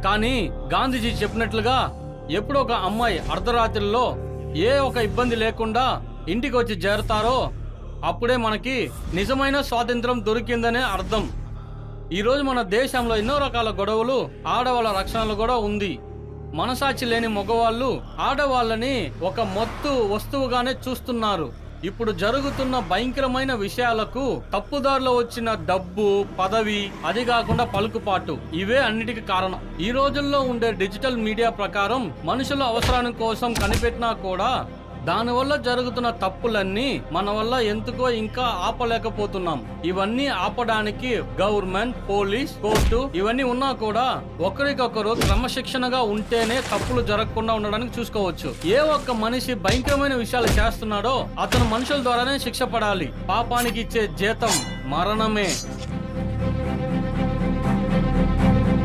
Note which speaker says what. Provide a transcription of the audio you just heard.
Speaker 1: కానీ గాంధీజీ చెప్పినట్లుగా ఎప్పుడు ఒక అమ్మాయి అర్ధరాత్రిలో ఏ ఒక ఇబ్బంది లేకుండా ఇంటికి వచ్చి చేరతారో అప్పుడే మనకి నిజమైన స్వాతంత్రం దొరికిందనే అర్థం. ఈరోజు మన దేశంలో ఎన్నో రకాల గొడవలు, ఆడవాళ్ళ రక్షణలు కూడా ఉంది. మనసాచి లేని మగవాళ్ళు ఆడవాళ్ళని ఒక మత్తు వస్తువుగానే చూస్తున్నారు. ఇప్పుడు జరుగుతున్న భయంకరమైన విషయాలకు తప్పుదారిలో వచ్చిన డబ్బు, పదవి, అది కాకుండా పలుకుపాటు, ఇవే అన్నిటికీ కారణం. ఈ రోజుల్లో ఉండే డిజిటల్ మీడియా ప్రకారం మనుషుల అవసరాని కోసం కనిపెట్టినా కూడా దానివల్ల జరుగుతున్న తప్పులన్నీ మన వల్ల ఎందుకో ఇంకా ఆపలేకపోతున్నాం. ఇవన్నీ ఆపడానికి గవర్నమెంట్, పోలీస్, కోర్టు ఇవన్నీ ఉన్నా కూడా ఒకరికొకరు క్రమశిక్షణగా ఉంటేనే తప్పులు జరగకుండా ఉండడానికి చూసుకోవచ్చు. ఏ ఒక్క మనిషి భయంకరమైన విషయాలు చేస్తున్నాడో అతను మనుషుల ద్వారానే శిక్ష పడాలి. పాపానికి ఇచ్చే జీతం మరణమే.